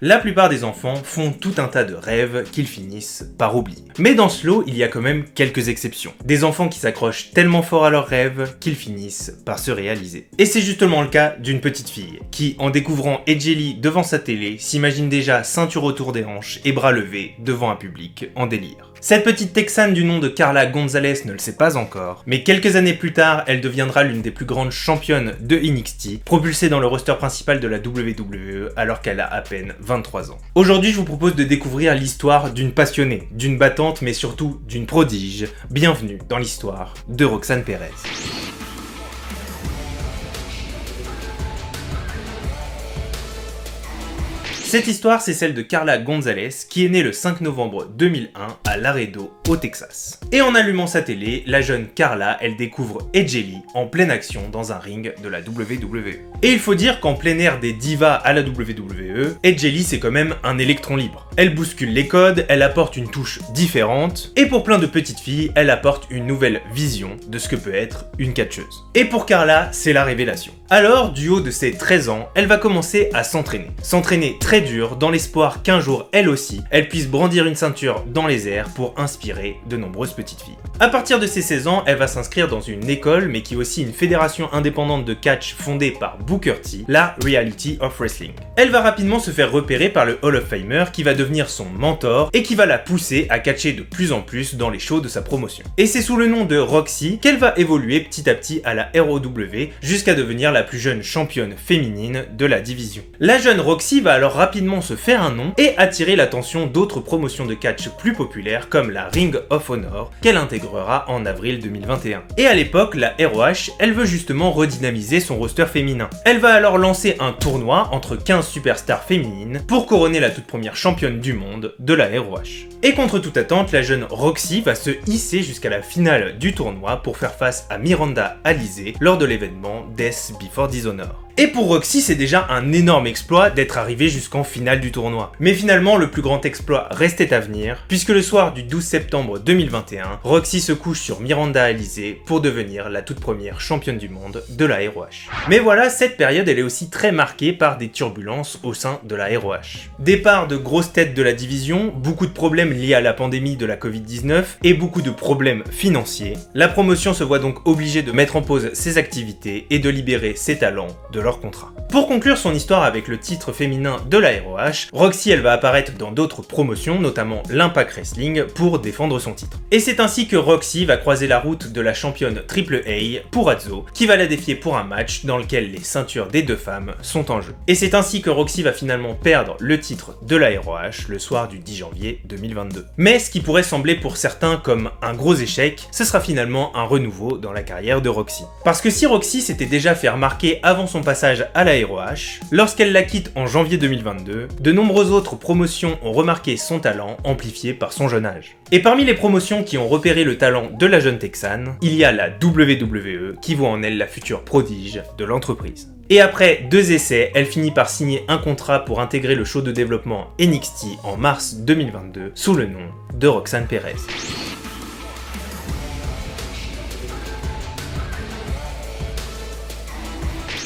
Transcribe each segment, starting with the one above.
La plupart des enfants font tout un tas de rêves qu'ils finissent par oublier. Mais dans ce lot, il y a quand même quelques exceptions. Des enfants qui s'accrochent tellement fort à leurs rêves qu'ils finissent par se réaliser. Et c'est justement le cas d'une petite fille qui, en découvrant Edgely devant sa télé, s'imagine déjà ceinture autour des hanches et bras levés devant un public en délire. Cette petite Texane du nom de Carla Gonzalez ne le sait pas encore, mais quelques années plus tard, elle deviendra l'une des plus grandes championnes de NXT, propulsée dans le roster principal de la WWE alors qu'elle a à peine 23 ans. Aujourd'hui, je vous propose de découvrir l'histoire d'une passionnée, d'une battante, mais surtout d'une prodige. Bienvenue dans l'histoire de Roxanne Perez. Cette histoire, c'est celle de Carla Gonzalez, qui est née le 5 novembre 2001 à Laredo, au Texas. Et en allumant sa télé, la jeune Carla, elle découvre Edgely en pleine action dans un ring de la WWE. Et il faut dire qu'en plein air des divas à la WWE, Edgely c'est quand même un électron libre. Elle bouscule les codes, elle apporte une touche différente, et pour plein de petites filles, elle apporte une nouvelle vision de ce que peut être une catcheuse. Et pour Carla, c'est la révélation. Alors, du haut de ses 13 ans, elle va commencer à s'entraîner. S'entraîner très dur, dans l'espoir qu'un jour, elle aussi, elle puisse brandir une ceinture dans les airs pour inspirer de nombreuses petites filles. À partir de ses 16 ans, elle va s'inscrire dans une école, mais qui est aussi une fédération indépendante de catch fondée par Booker T, la Reality of Wrestling. Elle va rapidement se faire repérer par le Hall of Famer, qui va devenir son mentor, et qui va la pousser à catcher de plus en plus dans les shows de sa promotion. Et c'est sous le nom de Roxy qu'elle va évoluer petit à petit à la ROW, jusqu'à devenir la plus jeune championne féminine de la division. La jeune Roxy va alors rapidement se faire un nom et attirer l'attention d'autres promotions de catch plus populaires comme la Ring of Honor qu'elle intégrera en avril 2021. Et à l'époque, la ROH, elle veut justement redynamiser son roster féminin. Elle va alors lancer un tournoi entre 15 superstars féminines pour couronner la toute première championne du monde de la ROH. Et contre toute attente, la jeune Roxy va se hisser jusqu'à la finale du tournoi pour faire face à Miranda Alizé lors de l'événement Death Before Dishonor. Et pour Roxy, c'est déjà un énorme exploit d'être arrivée jusqu'en finale du tournoi. Mais finalement, le plus grand exploit restait à venir, puisque le soir du 12 septembre 2021, Roxy se couche sur Miranda Alizé pour devenir la toute première championne du monde de la ROH. Mais voilà, cette période, elle est aussi très marquée par des turbulences au sein de la ROH. Départ de grosses têtes de la division, beaucoup de problèmes liés à la pandémie de la Covid-19 et beaucoup de problèmes financiers. La promotion se voit donc obligée de mettre en pause ses activités et de libérer ses talents de leur contrat. Pour conclure son histoire avec le titre féminin de la ROH, Roxy elle va apparaître dans d'autres promotions, notamment l'Impact Wrestling, pour défendre son titre. Et c'est ainsi que Roxy va croiser la route de la championne AAA, Purrazzo, qui va la défier pour un match dans lequel les ceintures des deux femmes sont en jeu. Et c'est ainsi que Roxy va finalement perdre le titre de la ROH le soir du 10 janvier 2022. Mais ce qui pourrait sembler pour certains comme un gros échec, ce sera finalement un renouveau dans la carrière de Roxy. Parce que si Roxy s'était déjà fait remarquer avant son passage à la ROH, lorsqu'elle la quitte en janvier 2022, de nombreuses autres promotions ont remarqué son talent amplifié par son jeune âge. Et parmi les promotions qui ont repéré le talent de la jeune Texane, il y a la WWE qui voit en elle la future prodige de l'entreprise. Et après 2 essais, elle finit par signer un contrat pour intégrer le show de développement NXT en mars 2022 sous le nom de Roxanne Perez.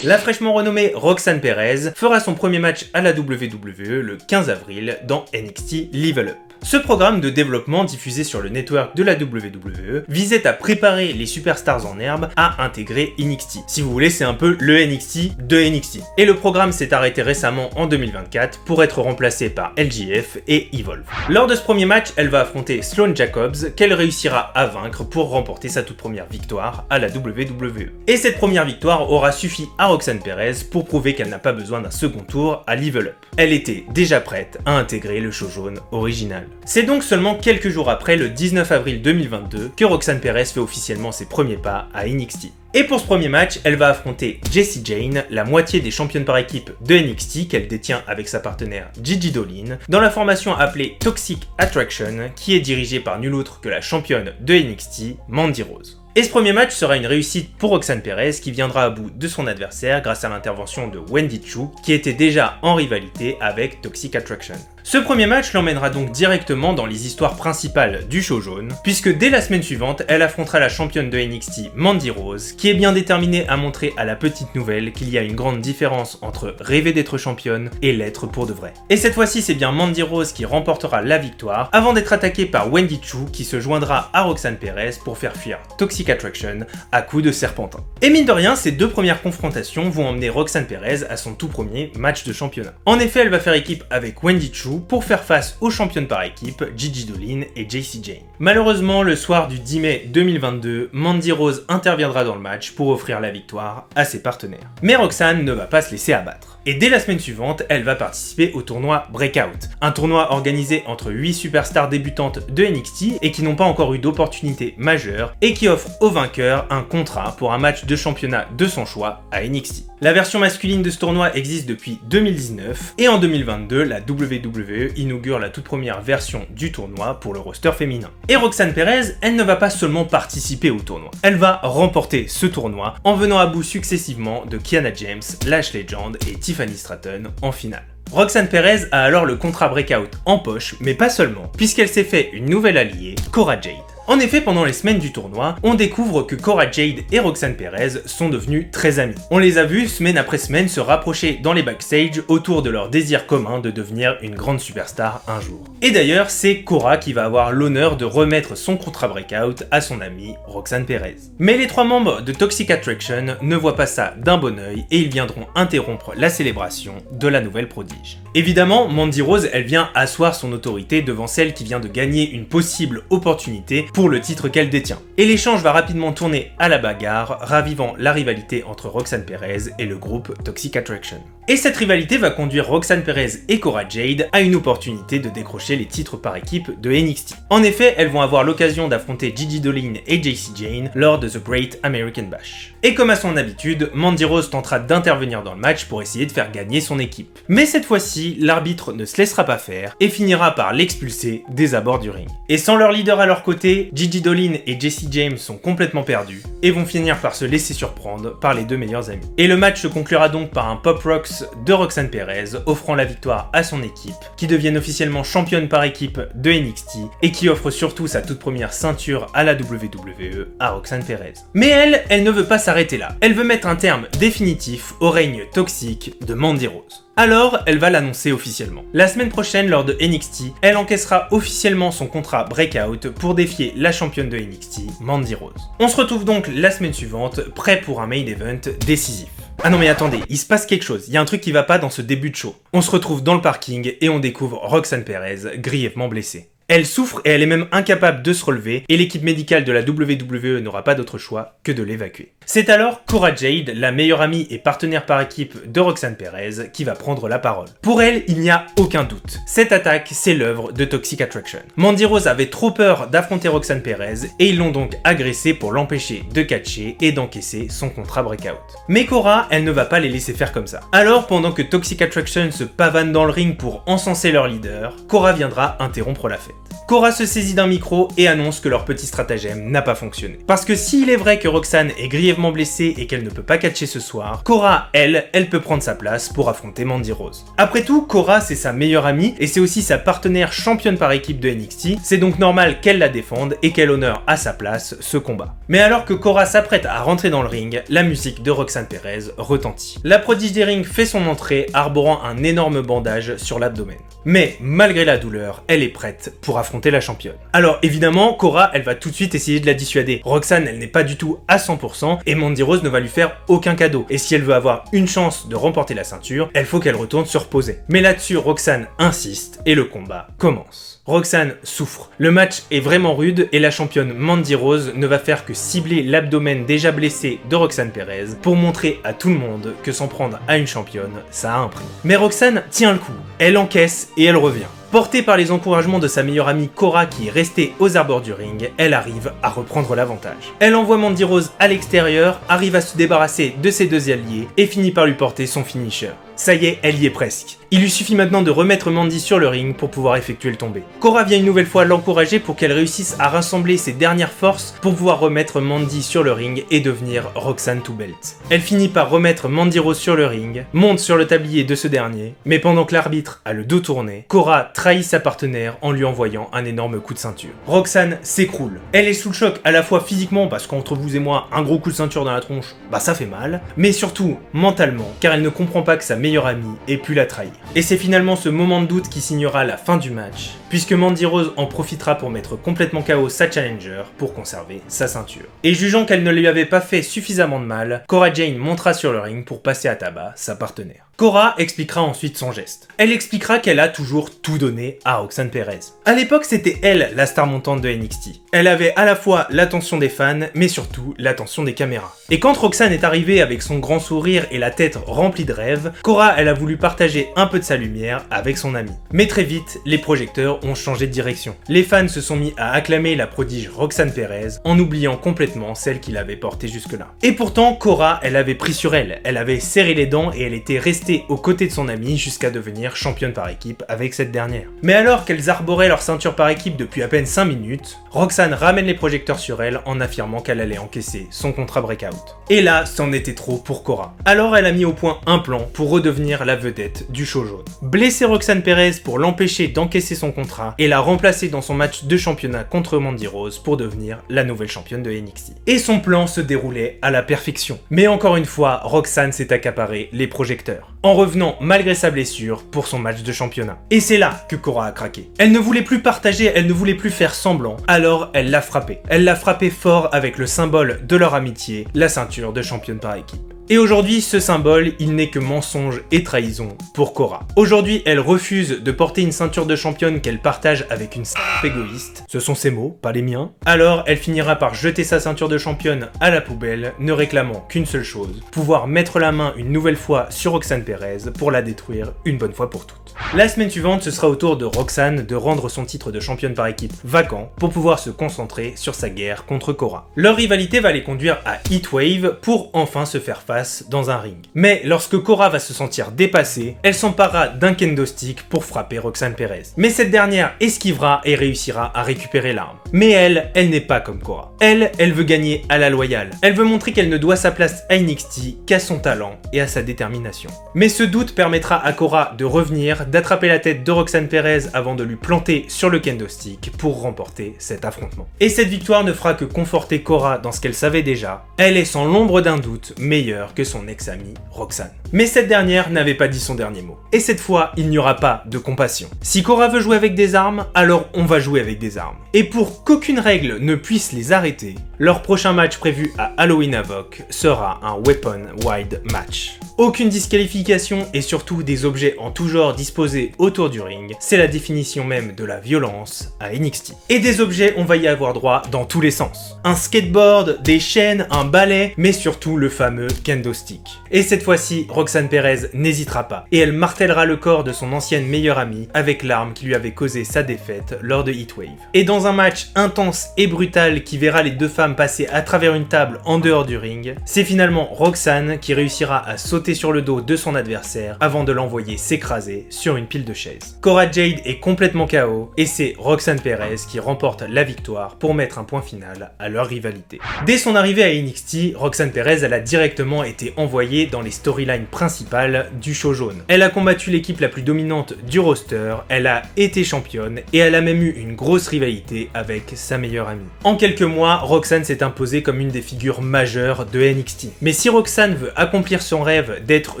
La fraîchement renommée Roxanne Perez fera son premier match à la WWE le 15 avril dans NXT Level Up. Ce programme de développement diffusé sur le network de la WWE visait à préparer les superstars en herbe à intégrer NXT. Si vous voulez, c'est un peu le NXT de NXT. Et le programme s'est arrêté récemment en 2024 pour être remplacé par LGF et Evolve. Lors de ce premier match, elle va affronter Sloane Jacobs qu'elle réussira à vaincre pour remporter sa toute première victoire à la WWE. Et cette première victoire aura suffi à Roxanne Perez pour prouver qu'elle n'a pas besoin d'un second tour à Level Up. Elle était déjà prête à intégrer le show jaune original. C'est donc seulement quelques jours après, le 19 avril 2022, que Roxanne Perez fait officiellement ses premiers pas à NXT. Et pour ce premier match, elle va affronter Jessie Jane, la moitié des championnes par équipe de NXT qu'elle détient avec sa partenaire Gigi Dolin, dans la formation appelée Toxic Attraction, qui est dirigée par nul autre que la championne de NXT, Mandy Rose. Et ce premier match sera une réussite pour Roxanne Perez qui viendra à bout de son adversaire grâce à l'intervention de Wendy Choo qui était déjà en rivalité avec Toxic Attraction. Ce premier match l'emmènera donc directement dans les histoires principales du show jaune, puisque dès la semaine suivante, elle affrontera la championne de NXT, Mandy Rose, qui est bien déterminée à montrer à la petite nouvelle qu'il y a une grande différence entre rêver d'être championne et l'être pour de vrai. Et cette fois-ci, c'est bien Mandy Rose qui remportera la victoire, avant d'être attaquée par Wendy Choo, qui se joindra à Roxanne Perez pour faire fuir Toxic Attraction à coups de serpentin. Et mine de rien, ces deux premières confrontations vont emmener Roxanne Perez à son tout premier match de championnat. En effet, elle va faire équipe avec Wendy Choo pour faire face aux championnes par équipe, Gigi Dolin et Jacy Jayne. Malheureusement, le soir du 10 mai 2022, Mandy Rose interviendra dans le match pour offrir la victoire à ses partenaires. Mais Roxanne ne va pas se laisser abattre. Et dès la semaine suivante, elle va participer au tournoi Breakout, un tournoi organisé entre 8 superstars débutantes de NXT et qui n'ont pas encore eu d'opportunité majeure et qui offre au vainqueur un contrat pour un match de championnat de son choix à NXT. La version masculine de ce tournoi existe depuis 2019 et en 2022, la WWE inaugure la toute première version du tournoi pour le roster féminin. Et Roxanne Perez, elle ne va pas seulement participer au tournoi, elle va remporter ce tournoi en venant à bout successivement de Kiana James, Lash Legend et Tiffany Stratton en finale. Roxanne Perez a alors le contrat Breakout en poche, mais pas seulement, puisqu'elle s'est fait une nouvelle alliée, Cora Jade. En effet, pendant les semaines du tournoi, on découvre que Cora Jade et Roxanne Perez sont devenues très amies. On les a vues semaine après semaine se rapprocher dans les backstage autour de leur désir commun de devenir une grande superstar un jour. Et d'ailleurs, c'est Cora qui va avoir l'honneur de remettre son contrat Breakout à son amie Roxanne Perez. Mais les trois membres de Toxic Attraction ne voient pas ça d'un bon œil et ils viendront interrompre la célébration de la nouvelle prodige. Évidemment, Mandy Rose, elle vient asseoir son autorité devant celle qui vient de gagner une possible opportunité pour le titre qu'elle détient. Et l'échange va rapidement tourner à la bagarre, ravivant la rivalité entre Roxanne Perez et le groupe Toxic Attraction. Et cette rivalité va conduire Roxanne Perez et Cora Jade à une opportunité de décrocher les titres par équipe de NXT. En effet, elles vont avoir l'occasion d'affronter Gigi Dolin et Jacy Jayne lors de The Great American Bash. Et comme à son habitude, Mandy Rose tentera d'intervenir dans le match pour essayer de faire gagner son équipe. Mais cette fois-ci, l'arbitre ne se laissera pas faire et finira par l'expulser des abords du ring. Et sans leur leader à leur côté, Gigi Dolin et Jacy Jayne sont complètement perdus et vont finir par se laisser surprendre par les deux meilleurs amis. Et le match se conclura donc par un Pop Rocks de Roxanne Perez, offrant la victoire à son équipe, qui deviennent officiellement championne par équipe de NXT et qui offre surtout sa toute première ceinture à la WWE à Roxanne Perez. Mais elle ne veut pas s'arrêter là. Elle veut mettre un terme définitif au règne toxique de Mandy Rose. Alors, elle va l'annoncer officiellement. La semaine prochaine, lors de NXT, elle encaissera officiellement son contrat Breakout pour défier la championne de NXT, Mandy Rose. On se retrouve donc la semaine suivante, prêt pour un main event décisif. Ah non mais attendez, il se passe quelque chose, il y a un truc qui va pas dans ce début de show. On se retrouve dans le parking et on découvre Roxanne Perez grièvement blessée. Elle souffre et elle est même incapable de se relever et l'équipe médicale de la WWE n'aura pas d'autre choix que de l'évacuer. C'est alors Cora Jade, la meilleure amie et partenaire par équipe de Roxanne Perez, qui va prendre la parole. Pour elle, il n'y a aucun doute. Cette attaque, c'est l'œuvre de Toxic Attraction. Mandy Rose avait trop peur d'affronter Roxanne Perez et ils l'ont donc agressée pour l'empêcher de catcher et d'encaisser son contrat Breakout. Mais Cora, elle ne va pas les laisser faire comme ça. Alors, pendant que Toxic Attraction se pavane dans le ring pour encenser leur leader, Cora viendra interrompre la fête. Cora se saisit d'un micro et annonce que leur petit stratagème n'a pas fonctionné. Parce que s'il est vrai que Roxanne est grièvement blessée et qu'elle ne peut pas catcher ce soir, Cora, elle peut prendre sa place pour affronter Mandy Rose. Après tout, Cora c'est sa meilleure amie et c'est aussi sa partenaire championne par équipe de NXT, c'est donc normal qu'elle la défende et qu'elle honore à sa place ce combat. Mais alors que Cora s'apprête à rentrer dans le ring, la musique de Roxanne Perez retentit. La prodige des rings fait son entrée, arborant un énorme bandage sur l'abdomen. Mais malgré la douleur, elle est prête pour affronter la championne. Alors évidemment, Cora, elle va tout de suite essayer de la dissuader. Roxanne, elle n'est pas du tout à 100% et Mandy Rose ne va lui faire aucun cadeau. Et si elle veut avoir une chance de remporter la ceinture, elle faut qu'elle retourne se reposer. Mais là-dessus, Roxanne insiste et le combat commence. Roxanne souffre. Le match est vraiment rude et la championne Mandy Rose ne va faire que cibler l'abdomen déjà blessé de Roxanne Perez pour montrer à tout le monde que s'en prendre à une championne, ça a un prix. Mais Roxanne tient le coup. Elle encaisse et elle revient. Portée par les encouragements de sa meilleure amie Cora qui est restée aux abords du ring, elle arrive à reprendre l'avantage. Elle envoie Mandy Rose à l'extérieur, arrive à se débarrasser de ses deux alliés et finit par lui porter son finisher. Ça y est, elle y est presque. Il lui suffit maintenant de remettre Mandy sur le ring pour pouvoir effectuer le tombé. Cora vient une nouvelle fois l'encourager pour qu'elle réussisse à rassembler ses dernières forces pour pouvoir remettre Mandy sur le ring et devenir Roxanne to belt. Elle finit par remettre Mandy Rose sur le ring, monte sur le tablier de ce dernier, mais pendant que l'arbitre a le dos tourné, Cora trahit sa partenaire en lui envoyant un énorme coup de ceinture. Roxanne s'écroule. Elle est sous le choc à la fois physiquement parce qu'entre vous et moi, un gros coup de ceinture dans la tronche, bah ça fait mal, mais surtout mentalement car elle ne comprend pas que sa meilleure amie ait pu la trahir. Et c'est finalement ce moment de doute qui signera la fin du match, puisque Mandy Rose en profitera pour mettre complètement KO sa challenger pour conserver sa ceinture. Et jugeant qu'elle ne lui avait pas fait suffisamment de mal, Cora Jade montera sur le ring pour passer à tabac sa partenaire. Cora expliquera ensuite son geste. Elle expliquera qu'elle a toujours tout donné à Roxanne Perez. À l'époque, c'était elle la star montante de NXT. Elle avait à la fois l'attention des fans, mais surtout l'attention des caméras. Et quand Roxanne est arrivée avec son grand sourire et la tête remplie de rêves, Cora, elle a voulu partager un peu de sa lumière avec son amie. Mais très vite, les projecteurs ont changé de direction. Les fans se sont mis à acclamer la prodige Roxanne Perez, en oubliant complètement celle qui l'avait portée jusque-là. Et pourtant, Cora, elle avait pris sur elle. Elle avait serré les dents et elle était restée aux côtés de son amie jusqu'à devenir championne par équipe avec cette dernière. Mais alors qu'elles arboraient leur ceinture par équipe depuis à peine 5 minutes, Roxanne ramène les projecteurs sur elle en affirmant qu'elle allait encaisser son contrat breakout. Et là, c'en était trop pour Cora. Alors elle a mis au point un plan pour redevenir la vedette du show jaune. Blesser Roxanne Perez pour l'empêcher d'encaisser son contrat et la remplacer dans son match de championnat contre Mandy Rose pour devenir la nouvelle championne de NXT. Et son plan se déroulait à la perfection. Mais encore une fois, Roxanne s'est accaparé les projecteurs, en revenant malgré sa blessure pour son match de championnat. Et c'est là que Cora a craqué. Elle ne voulait plus partager, elle ne voulait plus faire semblant, alors elle l'a frappé. Elle l'a frappé fort avec le symbole de leur amitié, la ceinture de championne par équipe. Et aujourd'hui, ce symbole, il n'est que mensonge et trahison pour Cora. Aujourd'hui, elle refuse de porter une ceinture de championne qu'elle partage avec une salope égoïste. Ce sont ses mots, pas les miens. Alors, elle finira par jeter sa ceinture de championne à la poubelle, ne réclamant qu'une seule chose, pouvoir mettre la main une nouvelle fois sur Roxanne Perez pour la détruire une bonne fois pour toutes. La semaine suivante, ce sera au tour de Roxanne de rendre son titre de championne par équipe vacant pour pouvoir se concentrer sur sa guerre contre Cora. Leur rivalité va les conduire à Heatwave pour enfin se faire face dans un ring. Mais lorsque Cora va se sentir dépassée, elle s'emparera d'un kendo stick pour frapper Roxanne Perez. Mais cette dernière esquivera et réussira à récupérer l'arme. Mais elle n'est pas comme Cora. Elle veut gagner à la loyale. Elle veut montrer qu'elle ne doit sa place à NXT qu'à son talent et à sa détermination. Mais ce doute permettra à Cora de revenir, d'attraper la tête de Roxanne Perez avant de lui planter sur le kendo stick pour remporter cet affrontement. Et cette victoire ne fera que conforter Cora dans ce qu'elle savait déjà. Elle est sans l'ombre d'un doute meilleure que son ex-amie Roxanne. Mais cette dernière n'avait pas dit son dernier mot. Et cette fois, il n'y aura pas de compassion. Si Cora veut jouer avec des armes, alors on va jouer avec des armes. Et pour qu'aucune règle ne puisse les arrêter, leur prochain match prévu à Halloween Havoc sera un Weapon Wide Match. Aucune disqualification et surtout des objets en tout genre disposés autour du ring, c'est la définition même de la violence à NXT. Et des objets, on va y avoir droit dans tous les sens. Un skateboard, des chaînes, un balai, mais surtout le fameux kendo stick. Et cette fois-ci, Roxanne Perez n'hésitera pas, et elle martèlera le corps de son ancienne meilleure amie avec l'arme qui lui avait causé sa défaite lors de Heatwave. Et dans un match intense et brutal qui verra les deux femmes passer à travers une table en dehors du ring, c'est finalement Roxanne qui réussira à sauter sur le dos de son adversaire avant de l'envoyer s'écraser sur une pile de chaises. Cora Jade est complètement KO et c'est Roxanne Perez qui remporte la victoire pour mettre un point final à leur rivalité. Dès son arrivée à NXT, Roxanne Perez elle a directement été envoyée dans les storylines principales du show jaune. Elle a combattu l'équipe la plus dominante du roster, elle a été championne et elle a même eu une grosse rivalité avec sa meilleure amie. En quelques mois, Roxanne s'est imposée comme une des figures majeures de NXT. Mais si Roxanne veut accomplir son rêve d'être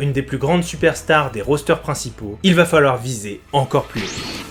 une des plus grandes superstars des rosters principaux, il va falloir viser encore plus haut.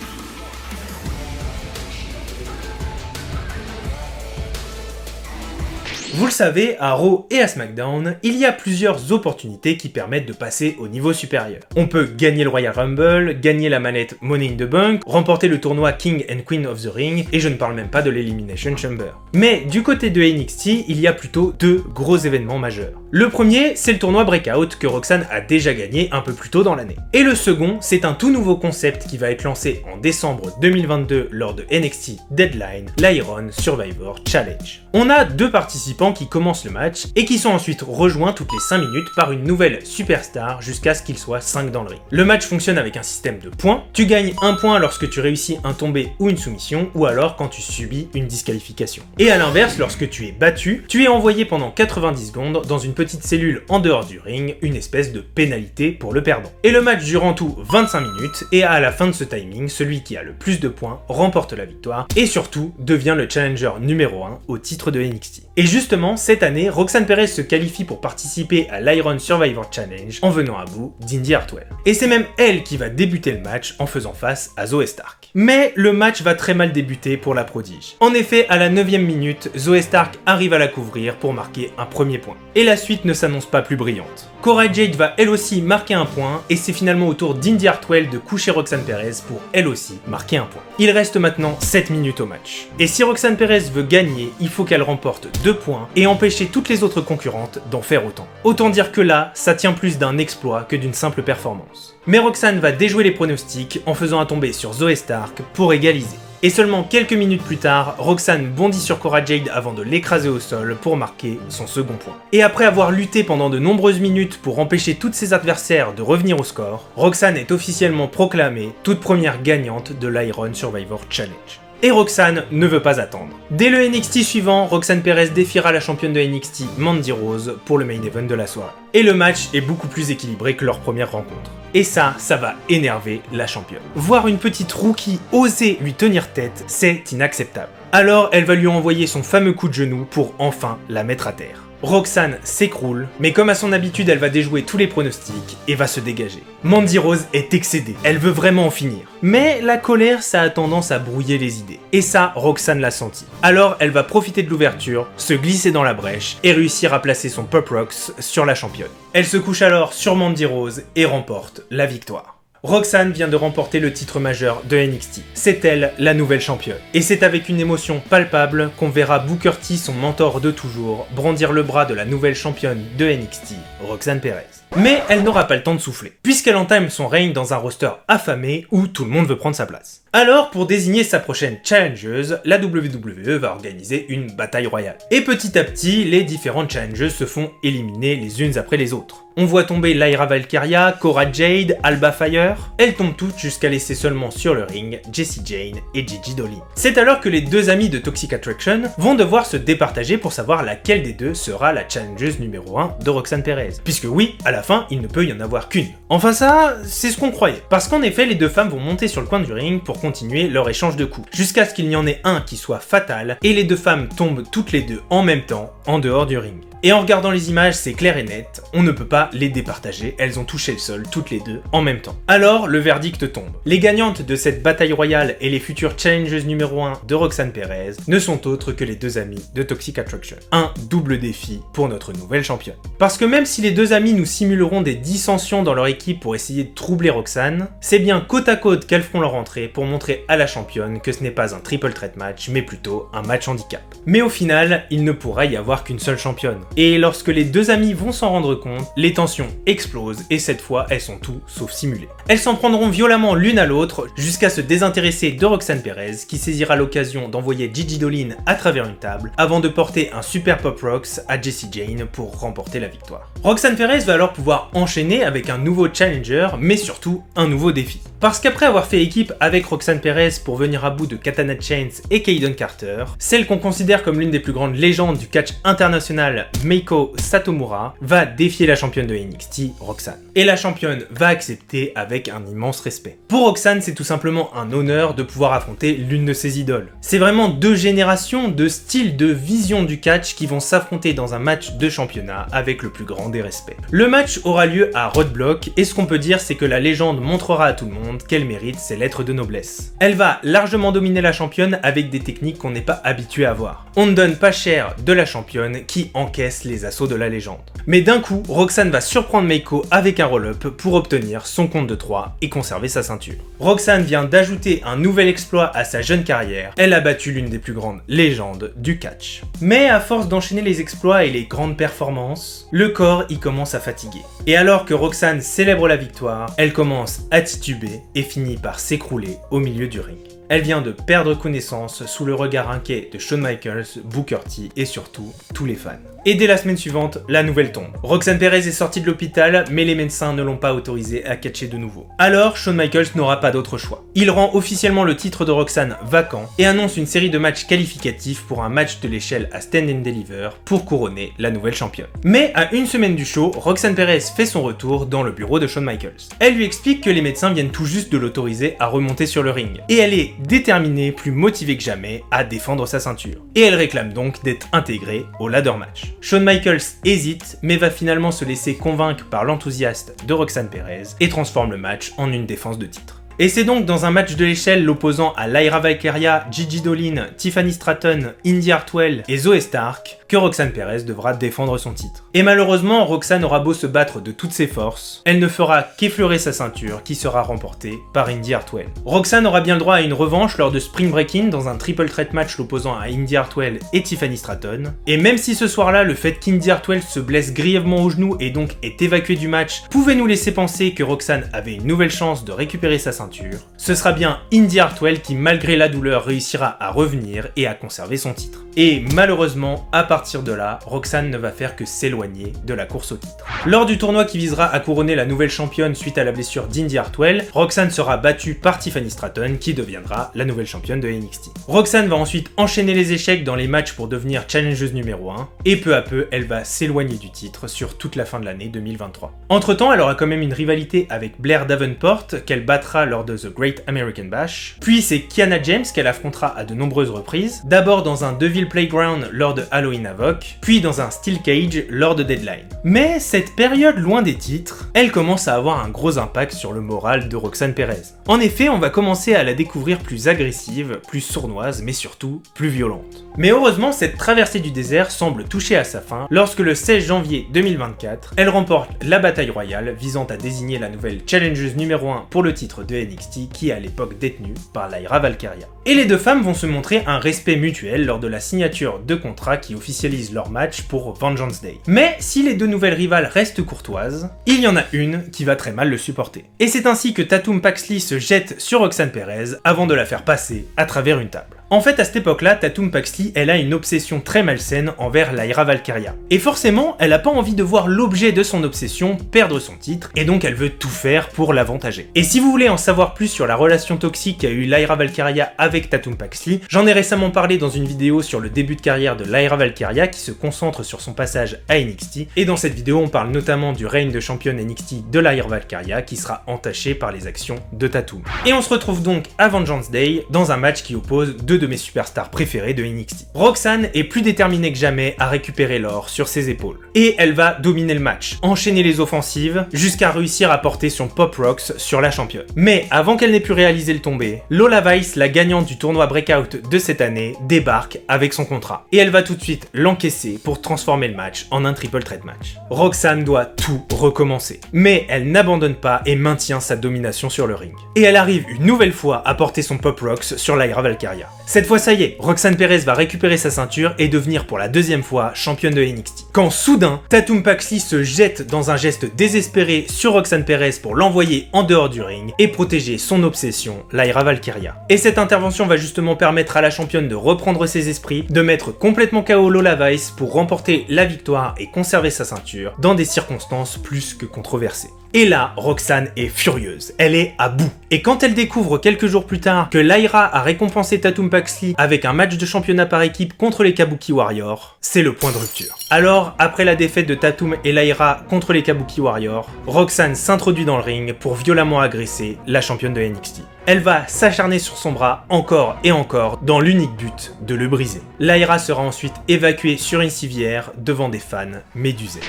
Vous le savez, à Raw et à SmackDown, il y a plusieurs opportunités qui permettent de passer au niveau supérieur. On peut gagner le Royal Rumble, gagner la manette Money in the Bank, remporter le tournoi King and Queen of the Ring, et je ne parle même pas de l'Elimination Chamber. Mais du côté de NXT, il y a plutôt deux gros événements majeurs. Le premier, c'est le tournoi Breakout que Roxanne a déjà gagné un peu plus tôt dans l'année. Et le second, c'est un tout nouveau concept qui va être lancé en décembre 2022 lors de NXT Deadline, l'Iron Survivor Challenge. On a deux participants participants qui commencent le match et qui sont ensuite rejoints toutes les 5 minutes par une nouvelle superstar jusqu'à ce qu'il soit 5 dans le ring. Le match fonctionne avec un système de points. Tu gagnes un point lorsque tu réussis un tombé ou une soumission, ou alors quand tu subis une disqualification. Et à l'inverse, lorsque tu es battu, tu es envoyé pendant 90 secondes dans une petite cellule en dehors du ring, une espèce de pénalité pour le perdant. Et le match dure en tout 25 minutes, et à la fin de ce timing, celui qui a le plus de points remporte la victoire, et surtout devient le challenger numéro 1 au titre de NXT. Et justement, cette année, Roxanne Perez se qualifie pour participer à l'Iron Survivor Challenge en venant à bout d'Indy Hartwell. Et c'est même elle qui va débuter le match en faisant face à Zoey Stark. Mais le match va très mal débuter pour la prodige. En effet, à la 9e minute, Zoey Stark arrive à la couvrir pour marquer un premier point. Et la suite ne s'annonce pas plus brillante. Cora Jade va elle aussi marquer un point, et c'est finalement au tour d'Indy Hartwell de coucher Roxanne Perez pour elle aussi marquer un point. Il reste maintenant 7 minutes au match. Et si Roxanne Perez veut gagner, il faut qu'elle remporte 2 points et empêcher toutes les autres concurrentes d'en faire autant. Autant dire que là, ça tient plus d'un exploit que d'une simple performance. Mais Roxanne va déjouer les pronostics en faisant un tombé sur Zoey Stark pour égaliser. Et seulement quelques minutes plus tard, Roxanne bondit sur Cora Jade avant de l'écraser au sol pour marquer son second point. Et après avoir lutté pendant de nombreuses minutes pour empêcher toutes ses adversaires de revenir au score, Roxanne est officiellement proclamée toute première gagnante de l'Iron Survivor Challenge. Et Roxanne ne veut pas attendre. Dès le NXT suivant, Roxanne Perez défiera la championne de NXT, Mandy Rose, pour le main event de la soirée. Et le match est beaucoup plus équilibré que leur première rencontre. Et ça va énerver la championne. Voir une petite rookie oser lui tenir tête, c'est inacceptable. Alors elle va lui envoyer son fameux coup de genou pour enfin la mettre à terre. Roxanne s'écroule, mais comme à son habitude, elle va déjouer tous les pronostics et va se dégager. Mandy Rose est excédée, elle veut vraiment en finir. Mais la colère, ça a tendance à brouiller les idées. Et ça, Roxanne l'a senti. Alors, elle va profiter de l'ouverture, se glisser dans la brèche et réussir à placer son Pop Rocks sur la championne. Elle se couche alors sur Mandy Rose et remporte la victoire. Roxanne vient de remporter le titre majeur de NXT. C'est elle, la nouvelle championne. Et c'est avec une émotion palpable qu'on verra Booker T, son mentor de toujours, brandir le bras de la nouvelle championne de NXT, Roxanne Perez. Mais elle n'aura pas le temps de souffler, puisqu'elle entame son règne dans un roster affamé où tout le monde veut prendre sa place. Alors, pour désigner sa prochaine challengeuse, la WWE va organiser une bataille royale. Et petit à petit, les différentes challengeuses se font éliminer les unes après les autres. On voit tomber Lyra Valkyria, Cora Jade, Alba Fire. Elles tombent toutes jusqu'à laisser seulement sur le ring Jessie Jane et Gigi Dolin. C'est alors que les deux amis de Toxic Attraction vont devoir se départager pour savoir laquelle des deux sera la challengeuse numéro 1 de Roxanne Perez. Puisque oui, à la fin, il ne peut y en avoir qu'une. Enfin ça, c'est ce qu'on croyait. Parce qu'en effet, les deux femmes vont monter sur le coin du ring pour continuer leur échange de coups, jusqu'à ce qu'il n'y en ait un qui soit fatal, et les deux femmes tombent toutes les deux en même temps, en dehors du ring. Et en regardant les images, c'est clair et net, on ne peut pas les départager, elles ont touché le sol toutes les deux en même temps. Alors, le verdict tombe. Les gagnantes de cette bataille royale et les futures challengeuses numéro 1 de Roxanne Perez ne sont autres que les deux amis de Toxic Attraction. Un double défi pour notre nouvelle championne. Parce que même si les deux amis nous simuleront des dissensions dans leur équipe pour essayer de troubler Roxanne, c'est bien côte à côte qu'elles feront leur entrée pour montrer à la championne que ce n'est pas un triple threat match, mais plutôt un match handicap. Mais au final, il ne pourra y avoir qu'une seule championne. Et lorsque les deux amis vont s'en rendre compte, les tensions explosent et cette fois, elles sont tout sauf simulées. Elles s'en prendront violemment l'une à l'autre jusqu'à se désintéresser de Roxanne Perez qui saisira l'occasion d'envoyer Gigi Dolin à travers une table avant de porter un super Pop Rocks à Jessie Jane pour remporter la victoire. Roxanne Perez va alors pouvoir enchaîner avec un nouveau challenger mais surtout un nouveau défi. Parce qu'après avoir fait équipe avec Roxanne Perez pour venir à bout de Katana Chance et Kayden Carter, celle qu'on considère comme l'une des plus grandes légendes du catch international, Meiko Satomura, va défier la championne de NXT, Roxanne. Et la championne va accepter avec un immense respect. Pour Roxanne, c'est tout simplement un honneur de pouvoir affronter l'une de ses idoles. C'est vraiment deux générations de styles de vision du catch qui vont s'affronter dans un match de championnat avec le plus grand des respects. Le match aura lieu à Roadblock et ce qu'on peut dire c'est que la légende montrera à tout le monde qu'elle mérite ses lettres de noblesse. Elle va largement dominer la championne avec des techniques qu'on n'est pas habitué à voir. On ne donne pas cher de la championne qui encaisse les assauts de la légende. Mais d'un coup, Roxanne va surprendre Meiko avec un roll-up pour obtenir son compte de 3 et conserver sa ceinture. Roxanne vient d'ajouter un nouvel exploit à sa jeune carrière, elle a battu l'une des plus grandes légendes du catch. Mais à force d'enchaîner les exploits et les grandes performances, le corps y commence à fatiguer. Et alors que Roxanne célèbre la victoire, elle commence à tituber et finit par s'écrouler au milieu du ring. elle vient de perdre connaissance sous le regard inquiet de Shawn Michaels, Booker T et surtout tous les fans. Et dès la semaine suivante, la nouvelle tombe. Roxanne Perez est sortie de l'hôpital, mais les médecins ne l'ont pas autorisée à catcher de nouveau. Alors, Shawn Michaels n'aura pas d'autre choix. Il rend officiellement le titre de Roxanne vacant et annonce une série de matchs qualificatifs pour un match de l'échelle à Stand and Deliver pour couronner la nouvelle championne. Mais à une semaine du show, Roxanne Perez fait son retour dans le bureau de Shawn Michaels. Elle lui explique que les médecins viennent tout juste de l'autoriser à remonter sur le ring. Et elle est déterminée, plus motivée que jamais, à défendre sa ceinture. Et elle réclame donc d'être intégrée au ladder match. Shawn Michaels hésite, mais va finalement se laisser convaincre par l'enthousiasme de Roxanne Perez et transforme le match en une défense de titre. Et c'est donc dans un match de l'échelle l'opposant à Lyra Valkyria, Gigi Dolin, Tiffany Stratton, Indi Hartwell et Zoey Stark que Roxanne Perez devra défendre son titre. Et malheureusement, Roxanne aura beau se battre de toutes ses forces, elle ne fera qu'effleurer sa ceinture qui sera remportée par Indi Hartwell. Roxanne aura bien le droit à une revanche lors de Spring Break-In dans un triple threat match l'opposant à Indi Hartwell et Tiffany Stratton. Et même si ce soir-là, le fait qu'Indi Hartwell se blesse grièvement au genou et donc est évacuée du match pouvait nous laisser penser que Roxanne avait une nouvelle chance de récupérer sa ceinture, ce sera bien Indi Hartwell qui, malgré la douleur, réussira à revenir et à conserver son titre. Et malheureusement, à partir de là, Roxanne ne va faire que s'éloigner de la course au titre. Lors du tournoi qui visera à couronner la nouvelle championne suite à la blessure d'Indi Hartwell, Roxanne sera battue par Tiffany Stratton qui deviendra la nouvelle championne de NXT. Roxanne va ensuite enchaîner les échecs dans les matchs pour devenir challengeuse numéro 1 et peu à peu, elle va s'éloigner du titre sur toute la fin de l'année 2023. Entre temps, elle aura quand même une rivalité avec Blair Davenport qu'elle battra lors de The Great American Bash, puis c'est Kiana James qu'elle affrontera à de nombreuses reprises, d'abord dans un Deville Playground lors de Halloween Havoc, puis dans un Steel Cage lors de Deadline. Mais cette période loin des titres, elle commence à avoir un gros impact sur le moral de Roxanne Perez. En effet, on va commencer à la découvrir plus agressive, plus sournoise, mais surtout plus violente. Mais heureusement, cette traversée du désert semble toucher à sa fin lorsque le 16 janvier 2024, elle remporte la bataille royale visant à désigner la nouvelle challengeuse numéro 1 pour le titre de NXT qui est à l'époque détenue par Lyra Valkyria. Et les deux femmes vont se montrer un respect mutuel lors de la signature de contrats qui officialisent leur match pour Vengeance Day. Mais si les deux nouvelles rivales restent courtoises, il y en a une qui va très mal le supporter. Et c'est ainsi que Tatum Paxley se jette sur Roxanne Perez avant de la faire passer à travers une table. En fait, à cette époque-là, Tatum Paxley, elle a une obsession très malsaine envers Lyra Valkyria. Et forcément, elle a pas envie de voir l'objet de son obsession perdre son titre, et donc elle veut tout faire pour l'avantager. Et si vous voulez en savoir plus sur la relation toxique qu'a eu Lyra Valkyria avec Tatum Paxley, j'en ai récemment parlé dans une vidéo sur le début de carrière de Lyra Valkyria qui se concentre sur son passage à NXT, et dans cette vidéo, on parle notamment du règne de championne NXT de Lyra Valkyria qui sera entaché par les actions de Tatum. Et on se retrouve donc à Vengeance Day dans un match qui oppose deux de mes superstars préférés de NXT. Roxanne est plus déterminée que jamais à récupérer l'or sur ses épaules. Et elle va dominer le match, enchaîner les offensives, jusqu'à réussir à porter son Pop Rocks sur la championne. Mais avant qu'elle n'ait pu réaliser le tombé, Lola Vice, la gagnante du tournoi Breakout de cette année, débarque avec son contrat. Et elle va tout de suite l'encaisser pour transformer le match en un triple threat match. Roxanne doit tout recommencer. Mais elle n'abandonne pas et maintient sa domination sur le ring. Et elle arrive une nouvelle fois à porter son Pop Rocks sur Lyra Valkyria. Cette fois, ça y est, Roxanne Perez va récupérer sa ceinture et devenir pour la deuxième fois championne de NXT. Quand soudain, Tatum Paxley se jette dans un geste désespéré sur Roxanne Perez pour l'envoyer en dehors du ring et protéger son obsession, Lyra Valkyria. Et cette intervention va justement permettre à la championne de reprendre ses esprits, de mettre complètement KO Lola Vice pour remporter la victoire et conserver sa ceinture dans des circonstances plus que controversées. Et là, Roxanne est furieuse, elle est à bout. Et quand elle découvre quelques jours plus tard que Lyra a récompensé Tatum Paxley avec un match de championnat par équipe contre les Kabuki Warriors, c'est le point de rupture. Alors, après la défaite de Tatum et Lyra contre les Kabuki Warriors, Roxanne s'introduit dans le ring pour violemment agresser la championne de NXT. Elle va s'acharner sur son bras encore et encore dans l'unique but de le briser. Lyra sera ensuite évacuée sur une civière devant des fans médusés.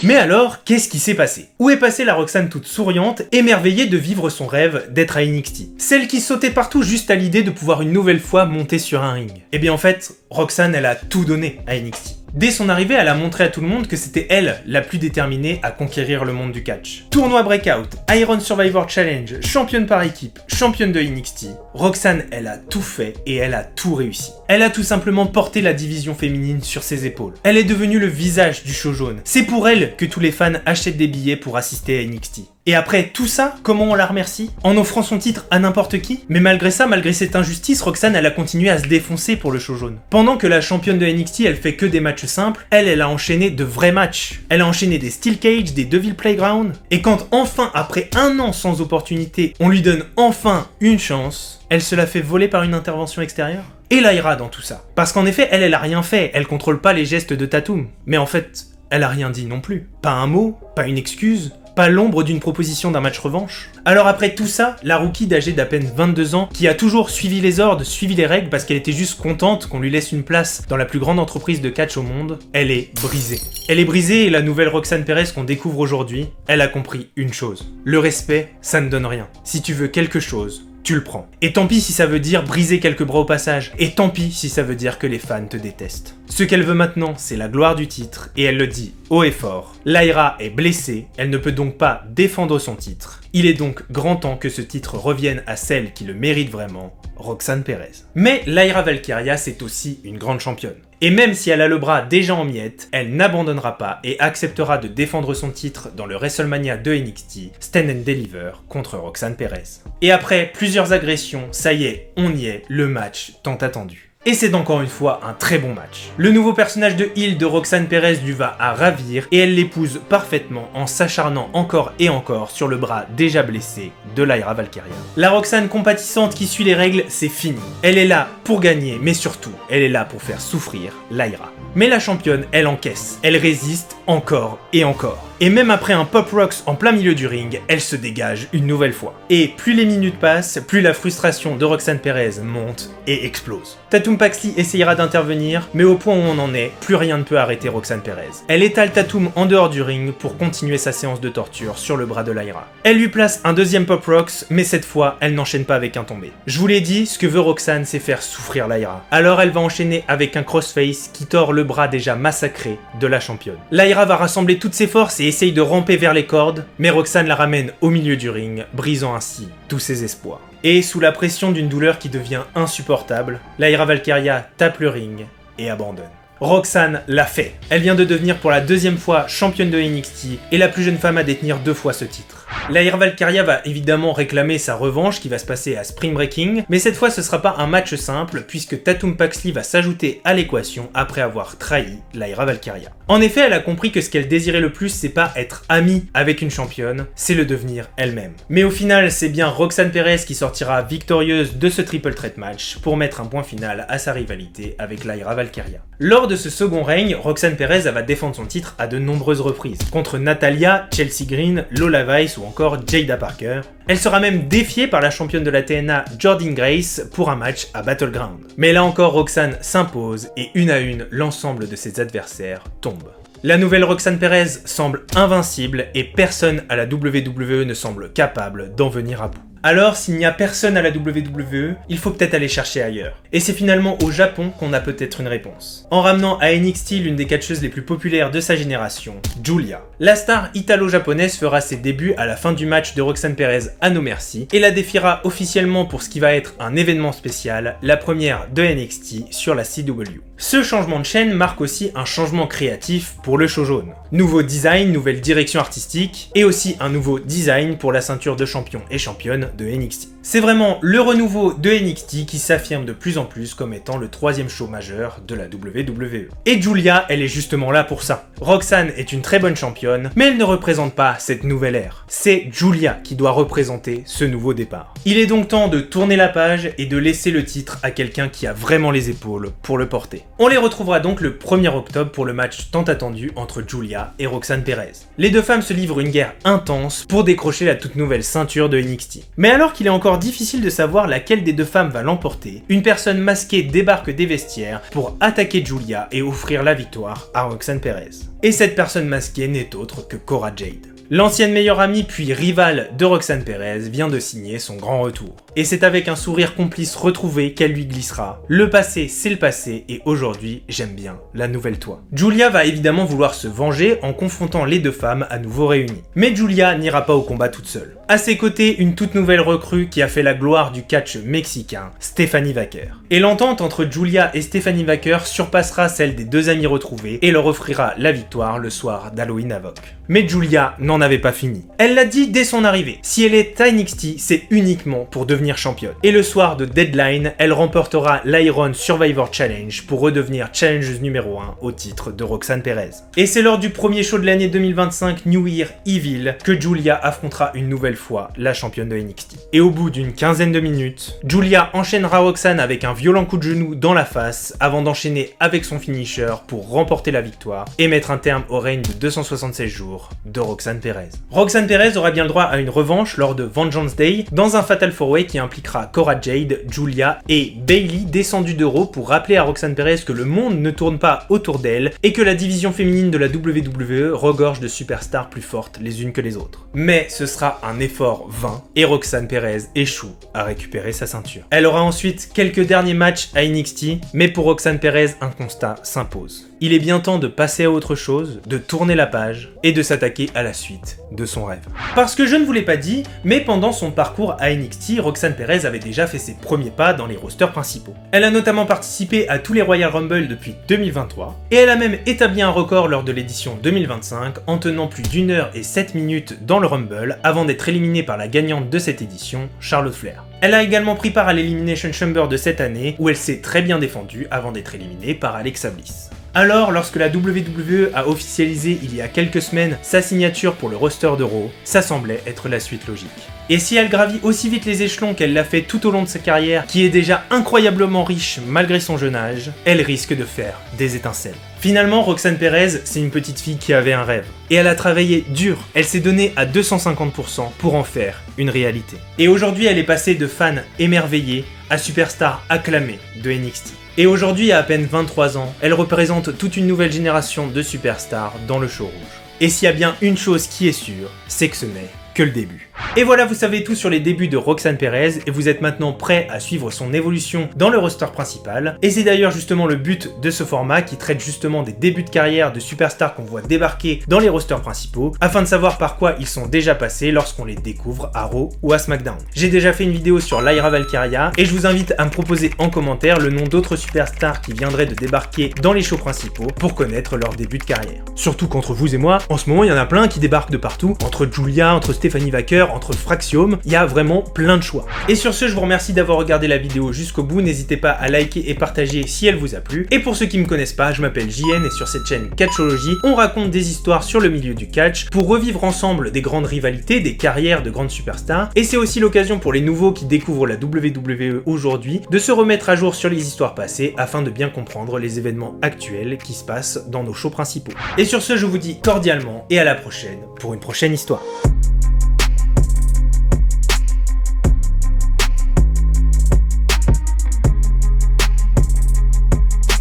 Mais alors, qu'est-ce qui s'est passé? Où est passée la Roxanne toute souriante, émerveillée de vivre son rêve d'être à NXT? Celle qui sautait partout juste à l'idée de pouvoir une nouvelle fois monter sur un ring. Eh bien en fait, Roxanne, elle a tout donné à NXT. Dès son arrivée, elle a montré à tout le monde que c'était elle la plus déterminée à conquérir le monde du catch. Tournoi Breakout, Iron Survivor Challenge, championne par équipe, championne de NXT, Roxanne, elle a tout fait et elle a tout réussi. Elle a tout simplement porté la division féminine sur ses épaules. Elle est devenue le visage du show jaune. C'est pour elle que tous les fans achètent des billets pour assister à NXT. Et après tout ça, comment on la remercie? En offrant son titre à n'importe qui? Mais malgré ça, malgré cette injustice, Roxanne, elle a continué à se défoncer pour le show jaune. Pendant que la championne de NXT, elle fait que des matchs simples, elle a enchaîné de vrais matchs. Elle a enchaîné des Steel Cage, des Devil Playground. Et quand enfin, après un an sans opportunité, on lui donne enfin une chance, elle se la fait voler par une intervention extérieure? Et Lyra dans tout ça. Parce qu'en effet, elle a rien fait, elle contrôle pas les gestes de Tatum. Mais en fait, elle a rien dit non plus. Pas un mot, pas une excuse, pas l'ombre d'une proposition d'un match revanche. Alors après tout ça, la rookie d'âgée d'à peine 22 ans, qui a toujours suivi les ordres, suivi les règles parce qu'elle était juste contente qu'on lui laisse une place dans la plus grande entreprise de catch au monde, elle est brisée. Elle est brisée et la nouvelle Roxanne Perez qu'on découvre aujourd'hui, elle a compris une chose. Le respect, ça ne donne rien. Si tu veux quelque chose, tu le prends. Et tant pis si ça veut dire briser quelques bras au passage. Et tant pis si ça veut dire que les fans te détestent. Ce qu'elle veut maintenant, c'est la gloire du titre, et elle le dit haut et fort. Lyra est blessée, elle ne peut donc pas défendre son titre. Il est donc grand temps que ce titre revienne à celle qui le mérite vraiment, Roxanne Perez. Mais Lyra Valkyria, c'est aussi une grande championne. Et même si elle a le bras déjà en miettes, elle n'abandonnera pas et acceptera de défendre son titre dans le WrestleMania de NXT, Stand and Deliver contre Roxanne Perez. Et après plusieurs agressions, ça y est, on y est, le match tant attendu. Et c'est encore une fois un très bon match. Le nouveau personnage de heel de Roxanne Perez lui va à ravir et elle l'épouse parfaitement en s'acharnant encore et encore sur le bras déjà blessé de Lyra Valkyria. La Roxanne compatissante qui suit les règles, c'est fini. Elle est là pour gagner, mais surtout, elle est là pour faire souffrir Lyra. Mais la championne, elle encaisse, elle résiste encore et encore. Et même après un Pop Rocks en plein milieu du ring, elle se dégage une nouvelle fois. Et plus les minutes passent, plus la frustration de Roxanne Perez monte et explose. Tatum Paxley essayera d'intervenir, mais au point où on en est, plus rien ne peut arrêter Roxanne Perez. Elle étale Tatum en dehors du ring pour continuer sa séance de torture sur le bras de Lyra. Elle lui place un deuxième Pop Rocks, mais cette fois, elle n'enchaîne pas avec un tombé. Je vous l'ai dit, ce que veut Roxanne, c'est faire souffrir Lyra. Alors elle va enchaîner avec un crossface qui tord le bras déjà massacré de la championne. Lyra va rassembler toutes ses forces et essaye de ramper vers les cordes, mais Roxanne la ramène au milieu du ring, brisant ainsi tous ses espoirs. Et sous la pression d'une douleur qui devient insupportable, Lyra Valkyria tape le ring et abandonne. Roxanne l'a fait. Elle vient de devenir pour la deuxième fois championne de NXT et la plus jeune femme à détenir 2 fois ce titre. Lyra Valkyria va évidemment réclamer sa revanche qui va se passer à Spring Breaking, mais cette fois ce sera pas un match simple puisque Tatum Paxley va s'ajouter à l'équation après avoir trahi Lyra Valkyria. En effet, elle a compris que ce qu'elle désirait le plus, c'est pas être amie avec une championne, c'est le devenir elle-même. Mais au final, c'est bien Roxanne Perez qui sortira victorieuse de ce triple threat match pour mettre un point final à sa rivalité avec Lyra Valkyria. Lors de ce second règne, Roxanne Perez va défendre son titre à de nombreuses reprises, contre Natalya, Chelsea Green, Lola Vice ou encore Jada Parker. Elle sera même défiée par la championne de la TNA Jordynne Grace pour un match à Battleground. Mais là encore, Roxanne s'impose et une à une, l'ensemble de ses adversaires tombent. La nouvelle Roxanne Perez semble invincible et personne à la WWE ne semble capable d'en venir à bout. Alors, s'il n'y a personne à la WWE, il faut peut-être aller chercher ailleurs. Et c'est finalement au Japon qu'on a peut-être une réponse. En ramenant à NXT l'une des catcheuses les plus populaires de sa génération, Giulia. La star italo-japonaise fera ses débuts à la fin du match de Roxanne Perez à No Mercy et la défiera officiellement pour ce qui va être un événement spécial, la première de NXT sur la CW. Ce changement de chaîne marque aussi un changement créatif pour le show jaune. Nouveau design, nouvelle direction artistique et aussi un nouveau design pour la ceinture de champion et championne de NXT. C'est vraiment le renouveau de NXT qui s'affirme de plus en plus comme étant le 3e show majeur de la WWE. Et Giulia, elle est justement là pour ça. Roxanne est une très bonne championne, mais elle ne représente pas cette nouvelle ère. C'est Giulia qui doit représenter ce nouveau départ. Il est donc temps de tourner la page et de laisser le titre à quelqu'un qui a vraiment les épaules pour le porter. On les retrouvera donc le 1er octobre pour le match tant attendu entre Giulia et Roxanne Perez. Les deux femmes se livrent une guerre intense pour décrocher la toute nouvelle ceinture de NXT. Mais alors qu'il est encore difficile de savoir laquelle des deux femmes va l'emporter, une personne masquée débarque des vestiaires pour attaquer Giulia et offrir la victoire à Roxanne Perez. Et cette personne masquée n'est autre que Cora Jade. L'ancienne meilleure amie puis rivale de Roxanne Perez vient de signer son grand retour. Et c'est avec un sourire complice retrouvé qu'elle lui glissera « Le passé, c'est le passé et aujourd'hui, j'aime bien la nouvelle toi ». Julia va évidemment vouloir se venger en confrontant les deux femmes à nouveau réunies. Mais Julia n'ira pas au combat toute seule. À ses côtés, une toute nouvelle recrue qui a fait la gloire du catch mexicain, Stephanie Vaquer. Et l'entente entre Julia et Stephanie Vaquer surpassera celle des deux amies retrouvées et leur offrira la victoire le soir d'Halloween Havoc. Mais Julia n'en avait pas fini. Elle l'a dit dès son arrivée, si elle est à NXT, c'est uniquement pour devenir championne. Et le soir de Deadline, elle remportera l'Iron Survivor Challenge pour redevenir challengeuse numéro 1 au titre de Roxanne Perez. Et c'est lors du premier show de l'année 2025 New Year Evil que Julia affrontera une nouvelle fois la championne de NXT. Et au bout d'une quinzaine de minutes, Julia enchaînera Roxanne avec un violent coup de genou dans la face avant d'enchaîner avec son finisher pour remporter la victoire et mettre un terme au règne de 276 jours de Roxanne Perez. Roxanne Perez aura bien le droit à une revanche lors de Vengeance Day dans un Fatal 4-Way qui impliquera Cora Jade, Julia et Bayley descendus de Raw pour rappeler à Roxanne Perez que le monde ne tourne pas autour d'elle et que la division féminine de la WWE regorge de superstars plus fortes les unes que les autres. Mais ce sera un effort vain et Roxanne Perez échoue à récupérer sa ceinture. Elle aura ensuite quelques derniers matchs à NXT, mais pour Roxanne Perez, un constat s'impose. Il est bien temps de passer à autre chose, de tourner la page et de s'attaquer à la suite de son rêve. Parce que je ne vous l'ai pas dit, mais pendant son parcours à NXT, Roxanne Perez avait déjà fait ses premiers pas dans les rosters principaux. Elle a notamment participé à tous les Royal Rumble depuis 2023, et elle a même établi un record lors de l'édition 2025 en tenant plus d'1 heure et 7 minutes dans le Rumble avant d'être éliminée par la gagnante de cette édition, Charlotte Flair. Elle a également pris part à l'Elimination Chamber de cette année où elle s'est très bien défendue avant d'être éliminée par Alexa Bliss. Alors, lorsque la WWE a officialisé il y a quelques semaines sa signature pour le roster de Raw, ça semblait être la suite logique. Et si elle gravit aussi vite les échelons qu'elle l'a fait tout au long de sa carrière, qui est déjà incroyablement riche malgré son jeune âge, elle risque de faire des étincelles. Finalement, Roxanne Perez, c'est une petite fille qui avait un rêve. Et elle a travaillé dur, elle s'est donnée à 250% pour en faire une réalité. Et aujourd'hui, elle est passée de fan émerveillé à superstar acclamée de NXT. Et aujourd'hui, à peine 23 ans, elle représente toute une nouvelle génération de superstars dans le show rouge. Et s'il y a bien une chose qui est sûre, c'est que ce n'est que le début. Et voilà, vous savez tout sur les débuts de Roxanne Perez et vous êtes maintenant prêt à suivre son évolution dans le roster principal. Et c'est d'ailleurs justement le but de ce format qui traite justement des débuts de carrière de superstars qu'on voit débarquer dans les rosters principaux afin de savoir par quoi ils sont déjà passés lorsqu'on les découvre à Raw ou à SmackDown. J'ai déjà fait une vidéo sur Lyra Valkyria et je vous invite à me proposer en commentaire le nom d'autres superstars qui viendraient de débarquer dans les shows principaux pour connaître leur début de carrière. Surtout qu'entre vous et moi, en ce moment il y en a plein qui débarquent de partout, entre Julia, entre Stephanie Vaquer, entre Fraxium, il y a vraiment plein de choix. Et sur ce, je vous remercie d'avoir regardé la vidéo jusqu'au bout, n'hésitez pas à liker et partager si elle vous a plu. Et pour ceux qui me connaissent pas, je m'appelle JN et sur cette chaîne Catchology, on raconte des histoires sur le milieu du catch pour revivre ensemble des grandes rivalités, des carrières de grandes superstars. Et c'est aussi l'occasion pour les nouveaux qui découvrent la WWE aujourd'hui de se remettre à jour sur les histoires passées afin de bien comprendre les événements actuels qui se passent dans nos shows principaux. Et sur ce, je vous dis cordialement et à la prochaine pour une prochaine histoire.